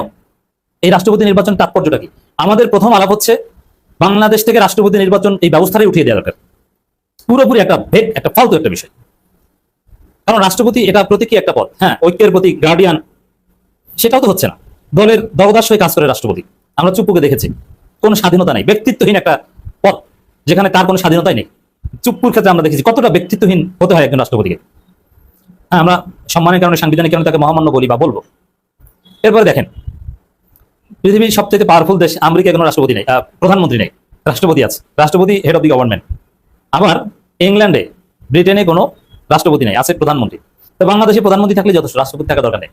এই রাষ্ট্রপতি নির্বাচন তাৎপর্যটা কি? আমাদের প্রথম আলাপ হচ্ছে বাংলাদেশ থেকে রাষ্ট্রপতি নির্বাচন এই ব্যবস্থাটাই উঠিয়ে দেওয়া দরকার। পুরোপুরি একটা ভেদ, একটা ফালতু একটা বিষয়। কারণ রাষ্ট্রপতি এটা প্রতীকী একটা পদ, হ্যাঁ, ঐক্যের প্রতীক, গার্ডিয়ান, সেটাও তো হচ্ছে না। দলের দরদাস হয়ে কাজ করে রাষ্ট্রপতি, আমরা চুপ্পুকে দেখেছি। কোনো স্বাধীনতা নেই, ব্যক্তিত্বহীন একটা পদ যেখানে তার কোনো স্বাধীনতাই নেই। চুপ্পুর ক্ষেত্রে আমরা দেখেছি কতটা ব্যক্তিত্বহীন হতে হয় একজন রাষ্ট্রপতিকে। হ্যাঁ, আমরা সম্মানের কারণে, সাংবিধানিক কারণে তাকে মহামান্য বলি বা বলবো। এরপরে দেখেন, পৃথিবীর সবচেয়ে পাওয়ারফুল দেশ আমেরিকায় কোনো রাষ্ট্রপতি নেই, প্রধানমন্ত্রী নেই, রাষ্ট্রপতি আছে, রাষ্ট্রপতি হেড অফ দি গভর্নমেন্ট। আবার ইংল্যান্ডে, ব্রিটেনে কোনো রাষ্ট্রপতি নেই, আছে প্রধানমন্ত্রী। তো বাংলাদেশে প্রধানমন্ত্রী থাকলে যথেষ্ট, রাষ্ট্রপতি থাকা দরকার নেই।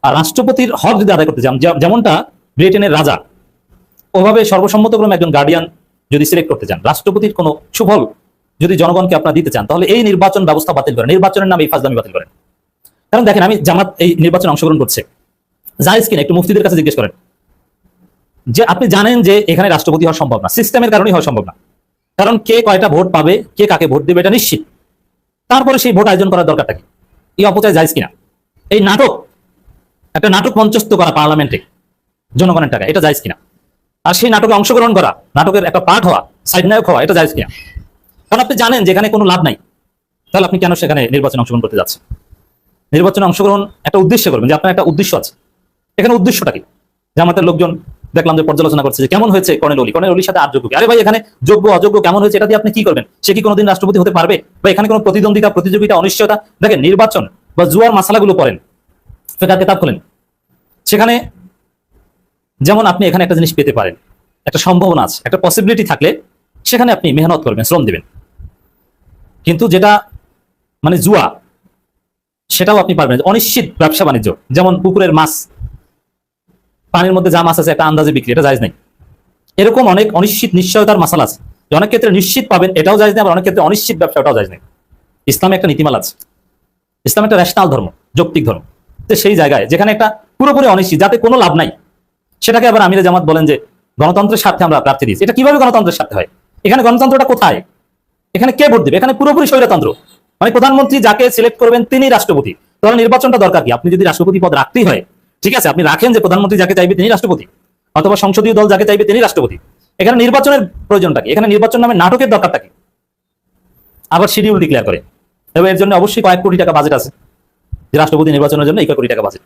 আর রাষ্ট্রপতির হক যদি আদায় করতে চান, যেমনটা ব্রিটেনের রাজা, ওভাবে সর্বসম্মতক্রমে একজন গার্ডিয়ান যদি সিলেক্ট করতে চান, রাষ্ট্রপতির কোনো সুফল যদি জনগণকে আপনারা দিতে চান, তাহলে এই নির্বাচন ব্যবস্থা বাতিল করেন, নির্বাচনের নামে এই ফাজলামি বাতিল করেন। কারণ দেখেন, আমি জামাত এই নির্বাচনে অংশগ্রহণ করছে, জায়েজ কিনা একটু মুফতিদের কাছে জিজ্ঞেস করেন। যে আপনি জানেন যে এখানে রাষ্ট্রপতি হওয়া সম্ভব না, সিস্টেমের কারণেই হওয়া সম্ভব না। কারণ কে কয়টা ভোট পাবে, কে কাকে ভোট দেবে এটা নিশ্চিত। তারপরে সেই ভোট আয়োজন করার দরকারটা কি? এই অপচয় জায়েজ কিনা? এই নাটক, একটা নাটক মঞ্চস্থ করা পার্লামেন্টে জনগণের টাকা, এটা জায়েজ কিনা? আর সেই নাটকে অংশগ্রহণ করা, নাটকের একটা পার্ট হওয়া, সাইড নায়ক হওয়া, এটা জায়েজ কিনা? কারণ আপনি জানেন যে এখানে কোনো লাভ নাই, তাহলে আপনি কেন সেখানে নির্বাচনে অংশগ্রহণ করতে যাচ্ছেন? নির্বাচনে অংশগ্রহণ একটা উদ্দেশ্যে করবেন, যে আপনার একটা উদ্দেশ্য আছে। এখানে উদ্দেশ্যটা কি? জামাতের লোকজন দেখলাম যে পর্যালোচনা করছে যে কেমন হয়েছে কর্নেল অলি, কর্নেল অলির সাথে আর যোগ্য কি? আরে ভাই, এখানে যোগ্য অযোগ্য কেমন হয়েছে এটা দিয়ে আপনি কি করবেন? সে কি কোনোদিন রাষ্ট্রপতি হতে পারবে? বা এখানে কোনো প্রতিদ্বন্দ্বিতা, প্রতিযোগিতা, অনিশ্চয়তা? দেখেন, নির্বাচন বা জুয়ার মাসালাগুলো পড়েন, ফিকহ কিতাব খোলেন, সেখানে যেমন আপনি এখানে একটা জিনিস পেতে পারেন, একটা সম্ভাবনা আছে, একটা পসিবিলিটি থাকলে সেখানে আপনি মেহনত করবেন, শ্রম দিবেন। কিন্তু যেটা মানে জুয়া, সেটাও আপনি পারবেন। অনিশ্চিত ব্যবসা বাণিজ্য, যেমন পুকুরের মাছ, পানির মধ্যে যা মাছ আছে একটা আন্দাজে বিক্রি, এটা জায়েজ নেই। এরকম অনেক অনিশ্চিত নিশ্চয়তার মাসালা আছে, যে অনেক ক্ষেত্রে নিশ্চিত পাবেন এটাও জায়েজ নেই, আবার অনেক ক্ষেত্রে অনিশ্চিত ব্যবসা ওটাও জায়েজ নেই। ইসলামে একটা নীতিমালা আছে, ইসলাম একটা রেশনাল ধর্ম, যৌক্তিক ধর্ম। তো সেই জায়গায় যেখানে একটা পুরোপুরি অনিশ্চিত, যাতে কোনো লাভ নাই, সেটাকে আবার আমিরে জামাত বলেন যে গণতন্ত্রের স্বার্থে আমরা প্রার্থী দিয়েছি। এটা কিভাবে গণতন্ত্রের স্বার্থে হয়? এখানে গণতন্ত্রটা কোথায়? এখানে কে ভোট দেবে? এখানে পুরোপুরি স্বৈরতন্ত্র। মানে প্রধানমন্ত্রী যাকে সিলেক্ট করবেন তিনি রাষ্ট্রপতি। তাহলে নির্বাচনটা দরকার কি? আপনি যদি রাষ্ট্রপতি পদ রাখতেই হয়, ঠিক আছে, আপনি রাখেন যে প্রধানমন্ত্রী যাকে চাইবে তিনি রাষ্ট্রপতি, অথবা সংসদীয় দল যাকে চাইবে তিনি রাষ্ট্রপতি। এখানে নির্বাচনের প্রয়োজনটা কি? এখানে নির্বাচন নামে নাটকের দরকারটা কি? আবার শিডিউল ডিক্লেয়ার করে, এবং এর জন্য অবশ্যই কয়েক কোটি টাকা বাজেট আছে, যে রাষ্ট্রপতি নির্বাচনের জন্য এই কয়েক কোটি টাকা বাজেট।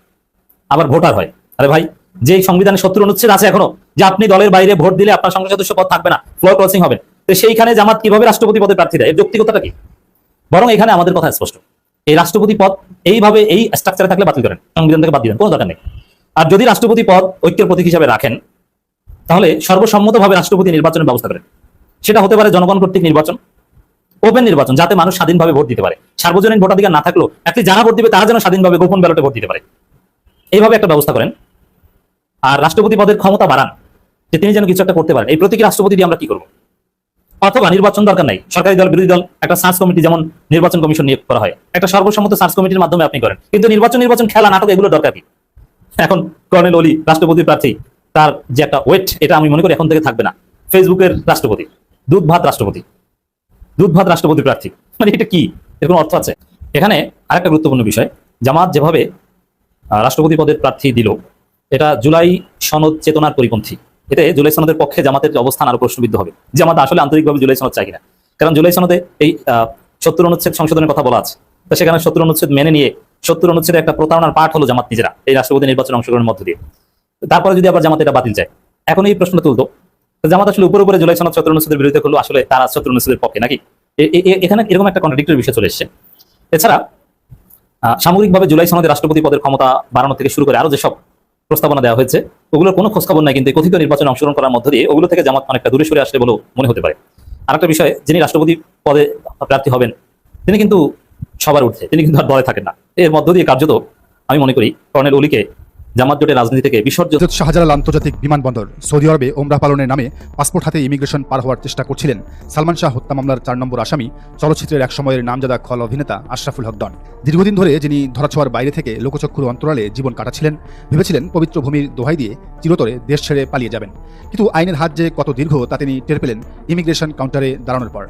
আবার ভোটার হয়। আরে ভাই, যে সংবিধানে 70 অনুচ্ছেদ আছে এখনো, যে আপনি দলের বাইরে ভোট দিলে আপনার সংসদ সদস্য পদ থাকবে না, ফ্লোর ক্রসিং হবে, তো সেইখানে জামাত কিভাবে রাষ্ট্রপতি পদে প্রার্থী দেয়? এর যৌক্তিকতাটা কি? বরং এখানে আমাদের কথা স্পষ্ট, এই রাষ্ট্রপতি পদ এইভাবে এই স্ট্রাকচারে থাকলে বাতিল করেন, সংবিধান থেকে বাদ দিবেন, কোনো দরকার নেই। আর যদি রাষ্ট্রপতি পদ ঐক্যের প্রতীক হিসাবে রাখেন, তাহলে সর্বসম্মতভাবে রাষ্ট্রপতি নির্বাচনের ব্যবস্থা করেন। সেটা হতে পারে জনগণ কর্তৃক নির্বাচন, ওপেন নির্বাচন, যাতে মানুষ স্বাধীনভাবে ভোট দিতে পারে। সার্বজনীন ভোটাধিকার না থাকলেও অ্যাটলিস্ট যারা ভোট দিবে তারা যেন স্বাধীনভাবে গোপন ব্যালটে ভোট দিতে পারে, এইভাবে একটা ব্যবস্থা করেন। আর রাষ্ট্রপতি পদের ক্ষমতা বাড়ান, যে তিনি যেন কিছু একটা করতে পারেন। এই প্রতীকী রাষ্ট্রপতি দিয়ে আমরা কি করবো? অথবা নির্বাচন দরকার নাই, সরকারি দল বিরোধী দল একটা সার্চ কমিটি, যেমন নির্বাচন কমিশন নিয়োগ করা হয়, একটা সর্বসম্মত সার্চ কমিটির মাধ্যমে আপনি করেন। কিন্তু নির্বাচন খেলা নাটক এগুলো দরকার কি? এখন কর্নেল অলি রাষ্ট্রপতি প্রার্থী, তার যে একটা ওয়েট, এটা আমি মনে করি এখন থেকে থাকবে না। ফেসবুকের রাষ্ট্রপতি, দুধ ভাত রাষ্ট্রপতি প্রার্থী, মানে এটা কি? এর কোনো অর্থ আছে? এখানে আরেকটা গুরুত্বপূর্ণ বিষয়, জামাত যেভাবে রাষ্ট্রপতি পদের প্রার্থী দিল, এটা জুলাই সনদ চেতনার পরিপন্থী। এতে জুলাই সনদের পক্ষে জামাতের অবস্থান আরো প্রশ্নবিদ্ধ হবে। জামাত আসলে আন্তরিকভাবে জুলাই সনদ চাই কিনা, কারণ জুলাই সনদে এই 70 অনুচ্ছেদ সংশোধনের কথা বলা আছে। তো সেখানে 70 অনুচ্ছেদ মেনে নিয়ে 70 অনুচ্ছেদের একটা প্রতারণার পাঠ হলো জামাত নিজেরা এই রাষ্ট্রপতি নির্বাচনে অংশগ্রহণের মধ্য দিয়ে। তারপরে যদি আবার জামাত এটা বাতিল চায়, এখন এই প্রশ্ন তুলতো, জামাত আসলে উপরে জুলাই সনদ 70 অনুচ্ছেদের বিরুদ্ধে করলো, আসলে তারা 70 অনুচ্ছেদের পক্ষে নাকি? এখানে এরকম একটা কন্ট্রাডিক্টরি বিষয় চলে এসছে। এছাড়া সামগ্রিকভাবে জুলাই সনদে রাষ্ট্রপতি পদের ক্ষমতা বাড়ানো থেকে শুরু করে আরো যেসব প্রস্তাবনা দেওয়া হয়েছে, ওগুলোর কোনো খোঁজখবর নাই, কিন্তু কথিত নির্বাচনে অংশগ্রহণ করার মধ্য দিয়ে ওগুলো থেকে জামাত অনেকটা দূরে সরে আসলে বলেও মনে হতে পারে। আরেকটা বিষয়, যিনি রাষ্ট্রপতি পদে প্রার্থী হবেন তিনি কিন্তু সবার ঊর্ধ্বে, তিনি কিন্তু আর দলে থাকেন না। এর মধ্য দিয়ে কার্যত আমি মনে করি কর্নেল অলিকে জামাত জোটের রাজনীতি থেকে বিসর্জন। শাহজালাল আন্তর্জাতিক বিমানবন্দর, সৌদি আরবে ওমরাহ পালনের নামে পাসপোর্ট হাতে ইমিগ্রেশন পার হওয়ার চেষ্টা করছিলেন সালমান শাহ হত্যা মামলার 4 নম্বর আসামি, চলচ্চিত্রের এক সময়ের নামজাদা খল অভিনেতা আশরাফুল হক ডন। দীর্ঘদিন ধরে যিনি ধরাছোঁয়ার বাইরে থেকে লোকচক্ষুর অন্তরালে জীবন কাটাচ্ছিলেন, ভেবেছিলেন পবিত্র ভূমির দোহাই দিয়ে চিরতরে দেশ ছেড়ে পালিয়ে যাবেন। কিন্তু আইনের হাত যে কত দীর্ঘ তা তিনি টের পেলেন ইমিগ্রেশন কাউন্টারে দাঁড়ানোর পর।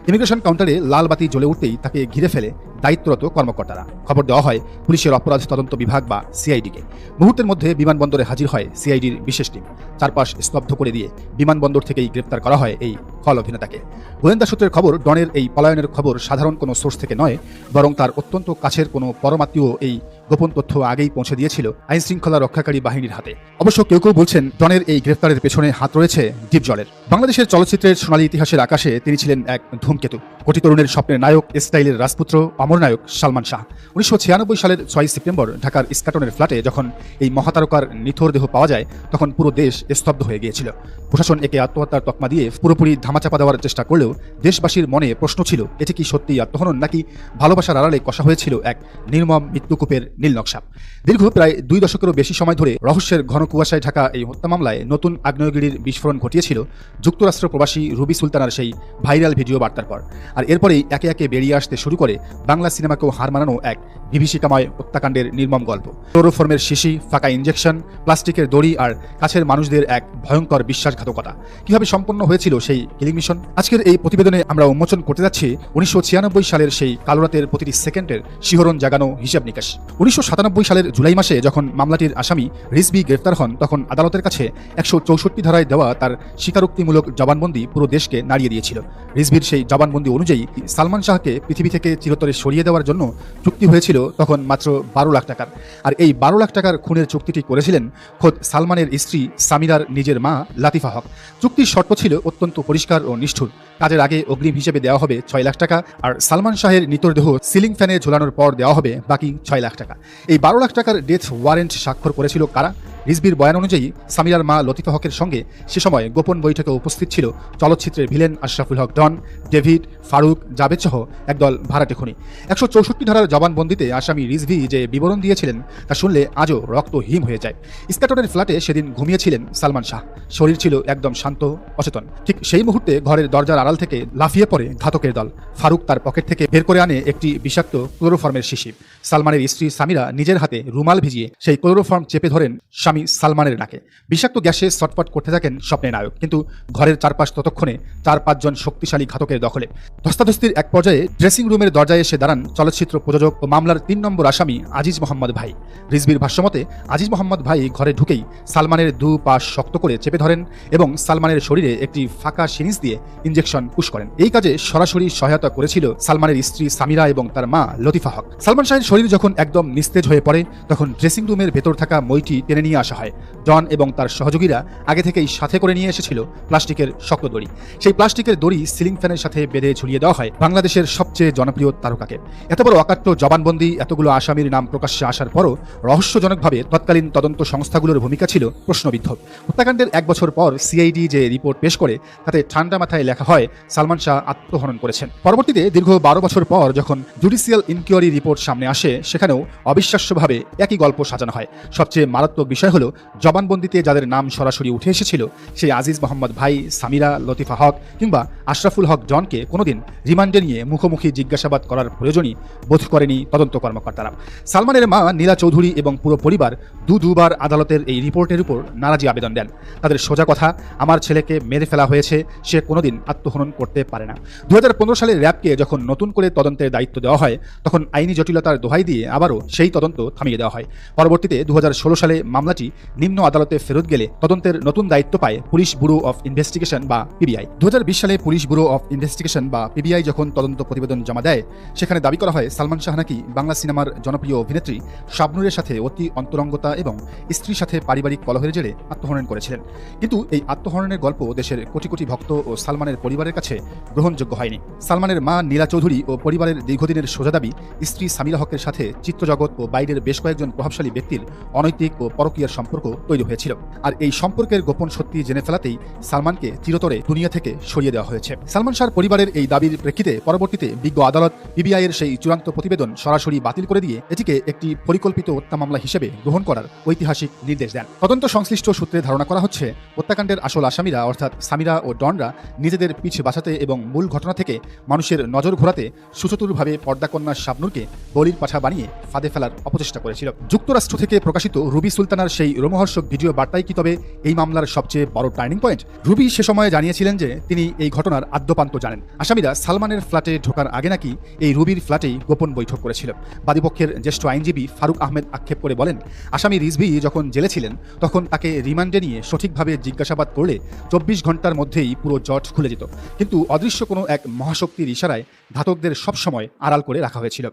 ইমিগ্রেশন কাউন্টারে লাল বাতি জ্বলে উঠতেই তাকে ঘিরে ফেলে দায়িত্বরত কর্মকর্তারা। খবর দেওয়া হয় পুলিশের অপরাধ তদন্ত বিভাগ বা সিআইডিকে। মুহূর্তের মধ্যে বিমানবন্দরে হাজির হয় সিআইডির বিশেষ টিম। চারপাশ স্তব্ধ করে দিয়ে বিমানবন্দর থেকেই গ্রেপ্তার করা হয় এই খল অভিনেতাকে। গোয়েন্দা সূত্রের খবর, ডনের এই পলায়নের খবর সাধারণ কোনো সোর্স থেকে নয়, বরং তার অত্যন্ত কাছের কোনো পরমাত্মীয় এই গোপন তথ্য আগেই পৌঁছে দিয়েছিল আইন শৃঙ্খলা রক্ষাকারী বাহিনীর হাতে। অবশ্য কেউ কেউ বলছেন ডনের এই গ্রেফতারের পেছনে হাত রয়েছে ডিপ জলের। বাংলাদেশের চলচ্চিত্রের সোনালী ইতিহাসের আকাশে তিনি ছিলেন এক ধূমকেতু, কোটি তরুণের স্বপ্নের নায়ক, স্টাইলের রাজপুত্র, অমর নায়ক সালমান শাহ। 1996 সালের 6 সেপ্টেম্বর ঢাকার ইস্কাটনের ফ্ল্যাটে যখন এই মহাতারকার নিথর দেহ পাওয়া যায়, তখন পুরো দেশ স্তব্ধ হয়ে গিয়েছিল। প্রশাসন একে আত্মহত্যার তকমা দিয়ে পুরোপুরি ধামাচাপা দেওয়ার চেষ্টা করলেও দেশবাসীর মনে প্রশ্ন ছিল, এটি কি সত্যিই আত্মহনন, নাকি ভালোবাসার আড়ালে কষা হয়েছিল এক নির্মম মৃত্যুকূপের নীল নকশা? দীর্ঘ প্রায় 2 দশকেরও বেশি সময় ধরে রহস্যের ঘন কুয়াশায় ঢাকা এই হত্যা মামলায় নতুন আগ্নেয়গিরির বিস্ফোরণ ঘটিয়েছিল যুক্তরাষ্ট্র প্রবাসী রুবি সুলতানার সেই ভাইরাল ভিডিও বার্তার পর। আর এরপরেই একে একে বেরিয়ে আসতে শুরু করে বাংলা সিনেমাকেও হার মানানো এক বিভীষিকাময় হত্যাকাণ্ডের নির্মম গল্প। ক্লোরোফর্মের শিশি, ফাঁকা ইঞ্জেকশন, প্লাস্টিকের দড়ি আর কাছের মানুষদের এক ভয়ঙ্কর বিশ্বাসঘাতকতা। কিভাবে সম্পন্ন হয়েছিল সেই কিলিং মিশন? আজকের এই প্রতিবেদনে আমরা উন্মোচন করতে যাচ্ছি 1996 সালের সেই কালো রাতের প্রতিটি সেকেন্ডের শিহরণ জাগানো হিসাব নিকাশ। 1997 সালের জুলাই মাসে যখন মামলাটির আসামি রিজভী গ্রেফতার হন, তখন আদালতের কাছে 164 ধারায় দেওয়া তার স্বীকারোক্তিমূলক জবানবন্দি পুরো দেশকে নাড়িয়ে দিয়েছিল। রিজভীর সেই জবানবন্দি অনুযায়ী সালমান শাহকে পৃথিবী থেকে চিরতরে সরিয়ে দেওয়ার জন্য চুক্তি হয়েছিল তখন মাত্র 12 লাখ টাকার। আর এই 12 লাখ টাকার খুনের চুক্তিটি করেছিলেন খোদ সালমানের স্ত্রী সামিরার নিজের মা লাতিফা হক। চুক্তির শর্ত ছিল অত্যন্ত পরিষ্কার ও নিষ্ঠুর। কাজের আগে অগ্রিম হিসেবে দেওয়া হবে 6 লাখ টাকা, আর সালমান শাহের নিতরদেহ সিলিং ফ্যানে ঝোলানোর পর দেওয়া হবে বাকি 6 লাখ টাকা। এই 12 লাখ টাকার ডেথ ওয়ারেন্ট স্বাক্ষর করেছিল কারা? রিজভির বয়ান অনুযায়ী সামিরার মা লতিফা হকের সঙ্গে সে সময় গোপন বৈঠকে উপস্থিত ছিল চলচ্চিত্রের ভিলেন আশরাফুল হক ডন, ডেভিড, ফারুক, জাবেদ সহ একদল ভাড়াটে খুনি। 164 ধারার জবানবন্দিতে আসামি রিজভি যে বিবরণ দিয়েছিলেন তা শুনলে আজও রক্ত হিম হয়ে যায়। ইস্কাটনের ফ্ল্যাটে সেদিন ঘুমিয়েছিলেন সালমান শাহ। শরীর ছিল একদম শান্ত, অচেতন। ঠিক সেই মুহূর্তে ঘরের দরজার আড়াল থেকে লাফিয়ে পড়ে ঘাতকের দল। ফারুক তার পকেট থেকে বের করে আনে একটি বিষাক্ত ক্লোরোফর্মের শিশি। সালমানের স্ত্রী সামিরা নিজের হাতে রুমাল ভিজিয়ে সেই ক্লোরোফর্ম চেপে ধরেন স্বামী সালমানের নাকে। বিষাক্ত গ্যাসে ছটফট করতে থাকেন স্বপ্নের নায়ক, কিন্তু ঘরের চারপাশ ততক্ষণে 4-5 জন শক্তিশালী ঘাতকের দখলে। ধস্তাধস্তির এক পর্যায়ে ড্রেসিং রুমের দরজায় এসে দাঁড়ান চলচ্চিত্র প্রযোজক ও মামলার 3 নম্বর আসামি আজিজ মোহাম্মদ ভাই। রিজভির ভাষ্যমতে আজিজ মোহাম্মদ ভাই ঘরে ঢুকেই সালমানের 2 পা শক্ত করে চেপে ধরেন এবং সালমানের শরীরে একটি ফাঁকা সিরিঞ্জ দিয়ে ইঞ্জেকশন পুশ করেন। এই কাজে সরাসরি সহায়তা করেছিল সালমানের স্ত্রী সামিরা এবং তার মা লতিফা হক। সালমান শাহের শরীর যখন একদম নিস্তেজ হয়ে পড়ে তখন ড্রেসিং রুমের ভেতর থাকা মইটি টেনে নিয়ে আসা হয়। ডন এবং তার সহযোগীরা আগে থেকেই সাথে করে নিয়ে এসেছিল প্লাস্টিকের শক্ত দড়ি। সেই প্লাস্টিকের দড়ি সিলিং ফ্যানের সাথে বেঁধে ঝুলিয়ে দেওয়া হয় বাংলাদেশের সবচেয়ে জনপ্রিয় তারকাকে। এত বড় অকাট্য জবানবন্দি, এতগুলো আসামির নাম প্রকাশ্যে আসার পরও রহস্যজনকভাবে তৎকালীন তদন্ত সংস্থাগুলোর ভূমিকা ছিল প্রশ্নবিদ্ধ। হত্যাকাণ্ডের 1 বছর পর সিআইডি যে রিপোর্ট পেশ করে তাতে ঠান্ডা মাথায় লেখা হয় সালমান শাহ আত্মহনন করেছেন। পরবর্তীতে দীর্ঘ 12 বছর পর যখন জুডিশিয়াল ইনকোয়ারি রিপোর্ট সামনে আসে সেখানেও অবিশ্বাস্যভাবে একই গল্প সাজানো হয়। সবচেয়ে মারাত্মক বিষয় হলো জবানবন্দিতে যাদের নাম সরাসরি উঠে এসেছিল সেই আজিজ মোহাম্মদ ভাই, সামিরা, লতিফা হক কিংবা আশরাফুল হক ডনকে কোনোদিন রিমান্ডে নিয়ে মুখোমুখি জিজ্ঞাসাবাদ করার প্রয়োজনই বোধ করেনি তদন্ত কর্মকর্তারা। সালমানের মা নীলা চৌধুরী এবং পুরো পরিবার দুবার আদালতের এই রিপোর্টের উপর নারাজি আবেদন দেন। তাদের সোজা কথা, আমার ছেলেকে মেরে ফেলা হয়েছে, সে কোনোদিন আত্মহনন করতে পারে না। 2015 সালে র্যাবকে যখন নতুন করে তদন্তের দায়িত্ব দেওয়া হয় তখন আইনি জটিলতার দোহাই দিয়ে আবারও সেই তদন্ত থামিয়ে দেওয়া হয়। পরবর্তীতে 2016 সালে মামলাটি নিম্ন আদালতে ফেরত গেলে তদন্তের নতুন দায়িত্ব পায় পুলিশ ব্যুরো অফ ইনভেস্টিগেশন বা পিবিআই। 2020 সালে পুলিশ ব্যুরো অফ ইনভেস্টিগেশন বা পিবিআই যখন তদন্ত প্রতিবেদন জমা দেয় সেখানে দাবি করা হয় সালমান শাহ নাকি বাংলা সিনেমার জনপ্রিয় অভিনেত্রী শাবনূরের সাথে অতি অন্তরঙ্গতা এবং স্ত্রীর সাথে পারিবারিক কলহের জেরে আত্মহনন করেছিলেন। কিন্তু এই আত্মহননের গল্প দেশের কোটি কোটি ভক্ত ও সালমানের পরিবারের কাছে গ্রহণযোগ্য হয়নি। সালমানের মা নীলা চৌধুরী ও পরিবারের দীর্ঘদিনের সোজা দাবি স্ত্রী সামিরা হকের সাথে চিত্রজগৎ ও বাইরের বেশ কয়েকজন প্রভাবশালী ব্যক্তির অনৈতিক ও পরকীয়ার সম্পর্ক তৈরি হয়েছিল। আর এই সম্পর্কের গোপন সত্যি জেনে ফেলাতেই সালমানকে চিরতরে দুনিয়া থেকে সরিয়ে দেওয়া হয়েছে। সালমান শাহর পরিবারের এই দাবির প্রেক্ষিতে পরবর্তীতে বিজ্ঞ আদালত পিবিআই এর সেই চূড়ান্ত প্রতিবেদন সরাসরি বাতিল করে দিয়ে এটিকে একটি পরিকল্পিত হত্যা মামলা হিসেবে গ্রহণ করার ঐতিহাসিক নির্দেশ দেন। তদন্ত সংশ্লিষ্ট সূত্রে ধারণা করা হচ্ছে হত্যাকাণ্ডের আসল আসামিরা অর্থাৎ সামিরা ও ডনরা নিজেদের পিছ বাঁচাতে এবং মূল ঘটনা থেকে মানুষের নজর ঘোরাতে সুচতুরভাবে পর্দাকন্যা শাবনূরকে বলির পাঠা বানিয়ে ফাঁদে ফেলার অপচেষ্টা করেছিল। যুক্তরাষ্ট্র থেকে প্রকাশিত রুবি সুলতানার সেই রোমহর্ষক ভিডিও বার্তাই কি তবে এই মামলার সবচেয়ে বড় টার্নিং পয়েন্ট? রুবি সে সময়ে জানিয়েছিলেন যে তিনি এই ঘটনার আদ্যপান্ত জানেন। আসামিরা সালমানের ফ্ল্যাটে ঢোকার আগে নাকি এই রুবির ফ্ল্যাটেই গোপন বৈঠক করেছিল। বাদীপক্ষের জ্যেষ্ঠ আইনজীবী ফারুক আহমেদ আক্ষেপ করে বলেন, আসামি রিজভি যখন জেলে ছিলেন তখন তাকে রিমান্ডে নিয়ে সঠিকভাবে জিজ্ঞাসাবাদ করলে 24 ঘন্টার মধ্যেই পুরো জট খুলে যেত। কিন্তু অদৃশ্য কোনো এক মহাশক্তির ইশারায় ঘাতকদের সবসময় আড়াল করে রাখা হয়েছিল।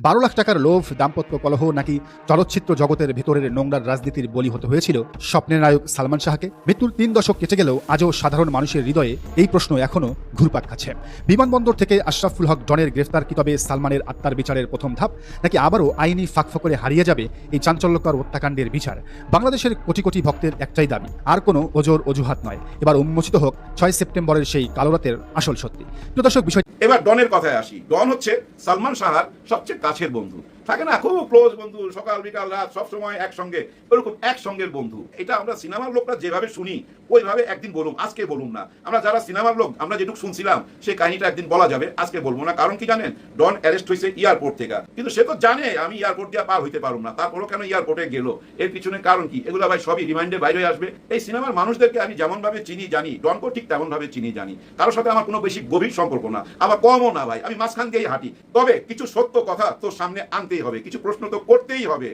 12 লাখ টাকার লোভ, দাম্পত্য কলহ নাকি চলচ্চিত্র জগতের ভেতরের নোংরার রাজনীতির বলি হতে হয়েছিল স্বপ্নের নায়ক সালমান শাহকে? মৃত্যুর 3 দশক কেটে গেলেও আজও সাধারণ মানুষের হৃদয়ে এই প্রশ্ন এখনও ঘুরপাক খাচ্ছে। বিমানবন্দর থেকে আশরাফুল হক ডনের গ্রেফতার কি তবে সালমানের আত্মার বিচারের প্রথম ধাপ, নাকি আবারও আইনি ফাঁকফোকরে হারিয়ে যাবে এই চাঞ্চল্যকর হত্যাকাণ্ডের বিচার? বাংলাদেশের কোটি কোটি ভক্তের একটাই দাবি, আর কোনো ওজোর অজুহাত নয়, এবার উন্মোচিত হোক 6 সেপ্টেম্বরের সেই কালো রাতের আসল সত্যি। প্রিয় দর্শক, বিষয় এবার ডনের কথায় আসি। ডন হচ্ছে সালমান শাহর সবচেয়ে কাছের বন্ধু। থাকে না খুব ক্লোজ বন্ধু, সকাল বিকাল রাত সবসময় একসঙ্গে, ওরকম একসঙ্গের বন্ধু। এটা আমরা সিনেমার লোকরা যেভাবে শুনি ওইভাবে একদিন বলুন, আজকে বলুন না। আমরা যারা সিনেমার লোক আমরা যেটুকু শুনছিলাম সেই কাহিনীটা একদিন বলা যাবে, আজকে বলবো না। কারণ কি জানেন? ডন অ্যারেস্ট হয়েছে এয়ারপোর্ট থেকে, কিন্তু সে তো জানে আমি এয়ারপোর্ট দিয়ে পার হইতে পারবো না, তারপরও কেন এয়ারপোর্টে গেল, এর পিছনে কারণ কি? এগুলো ভাই সবই রিমাইন্ডে বাইরে আসবে। এই সিনেমার মানুষদেরকে আমি যেমন ভাবে চিনি জানি, ডনকেও ঠিক তেমন ভাবে চিনি জানি। কারোর সাথে আমার কোনো বেশি গভীর সম্পর্ক না, আবার কমও না ভাই, আমি মাঝখান দিয়েই হাঁটি। তবে কিছু সত্য কথা তোর সামনে আনতেই হবে, কিছু প্রশ্ন তো করতেই হবে।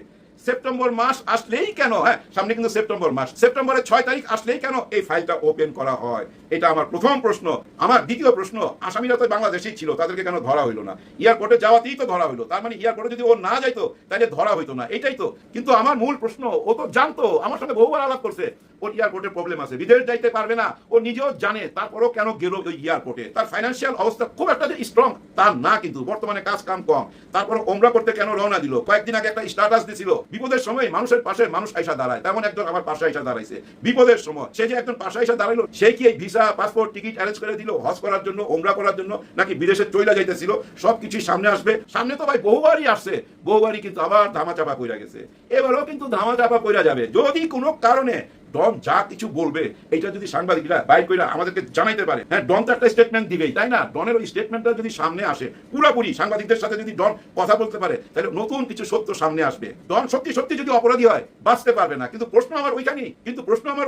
সেপ্টেম্বর মাস আসলেই কেন, সামনে কিন্তু সেপ্টেম্বর মাস, সেপ্টেম্বরের 6 তারিখ আসলেই কেন এই ফাইলটা ওপেন করা হয়? এটা আমার প্রথম প্রশ্ন। আমার দ্বিতীয় প্রশ্ন, আসামিরা তো বাংলাদেশেই ছিল, তাদেরকে কেন ধরা হইলো না? এয়ারপোর্টে যাওয়াতেই তো ধরা হইলো, তার মানে এয়ারপোর্টে যদি ও না যাইতো তাহলে ধরা হইতো না, এটাই তো। কিন্তু আমার মূল প্রশ্ন, ও তো জানতো, আমার সঙ্গে বহুবার আলাপ করছে, ওর এয়ারপোর্টের প্রবলেম আছে, বিদেশ যাইতে পারবে না, ও নিজেও জানে, তারপরও কেন গেল ওই এয়ারপোর্টে? তার ফাইন্যান্সিয়াল অবস্থা খুব একটা যে স্ট্রং তার না, কিন্তু বর্তমানে কাজ কাম কম, তারপর ওমরা করতে কেন রওনা দিল? কয়েকদিন আগে একটা স্ট্যাটাস দিছিল বিপদের সময় মানুষের পাশে মানুষ আইসা দাঁড়ায়, তেমন একজন আমার পাশে আইসা দাঁড়াইছে বিপদের সময়। সে যে একজন পাশে আইসা দাঁড়াইলো, সে কি এই ভিসা পাসপোর্ট টিকিট অ্যারেঞ্জ করে দিল হজ করার জন্য, ওমরা করার জন্য, নাকি বিদেশে চইলা যাইতেছিল, সবকিছুই সামনে আসবে। সামনে তো ভাই বহুবারই আসছে, বহুবারই কিন্তু আবার ধামাচাপা কইরা গেছে, এবারও কিন্তু ধামাচাপা কইরা যাবে। যদি কোনো কারণে ডন যা কিছু বলবে এটা যদি সাংবাদিকরা বাইর করে আমাদেরকে জানাইতে পারে, হ্যাঁ ডন তো একটা স্টেটমেন্ট দিবেই, তাই না? ডনের ওই স্টেটমেন্টটা যদি সামনে আসে, পুরোপুরি সাংবাদিকদের সাথে যদি ডন কথা বলতে পারে, তাহলে নতুন কিছু সত্য সামনে আসবে। ডন সত্যি সত্যি যদি অপরাধী হয় বাঁচতে পারবে না, কিন্তু প্রশ্ন আমার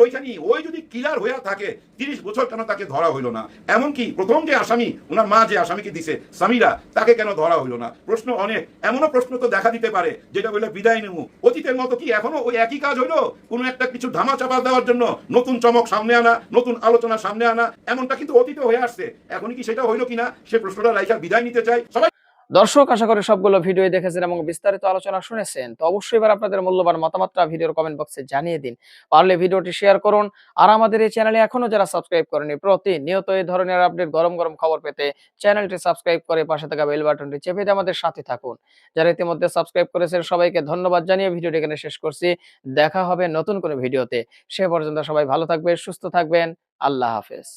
ওইখানেই, ওই যদি কিলার হয়ে থাকে 30 বছর কেন তাকে ধরা হইল না? এমনকি প্রথম যে আসামি, ওনার মা যে আসামিকে দিছে সামিরা, তাকে কেন ধরা হইল না? প্রশ্ন অনেক। এমনও প্রশ্ন তো দেখা দিতে পারে যেটা বলে বিদায় নেব, অতীতের মতো কি এখনো ওই একই কাজ হইলো? কোনো একটা কিছু ধামাচাপা দেওয়ার জন্য নতুন চমক সামনে আনা, নতুন আলোচনা সামনে আনা, এমনটা কিন্তু অতীতে হয়ে আসছে। এখনই কি সেটা হইলো কিনা সে প্রশ্নটা রাইখা বিদায় নিতে চাই সবাই। দর্শক, আশা করি সবগুলো ভিডিও দেখেছেন এবং বিস্তারিত আলোচনা শুনেছেন। তো অবশ্যই এবার আপনাদের মূল্যবান মতামতটা ভিডিওর কমেন্ট বক্সে জানিয়ে দিন। পারলে ভিডিওটি শেয়ার করুন। আর আমাদের এই চ্যানেলে এখনো যারা সাবস্ক্রাইব করেনি, প্রতিনিয়ত এই ধরনের আপডেট গরম গরম খবর পেতে চ্যানেলটি সাবস্ক্রাইব করে পাশে থাকা বেল বাটনটি চেপে দিয়ে আমাদের সাথে থাকুন। যারা ইতিমধ্যে সাবস্ক্রাইব করেছেন সবাইকে ধন্যবাদ জানিয়ে ভিডিওটি এখানে শেষ করছি। দেখা হবে নতুন কোনো ভিডিওতে। সে পর্যন্ত সবাই ভালো থাকবেন, সুস্থ থাকবেন। আল্লাহ হাফেজ।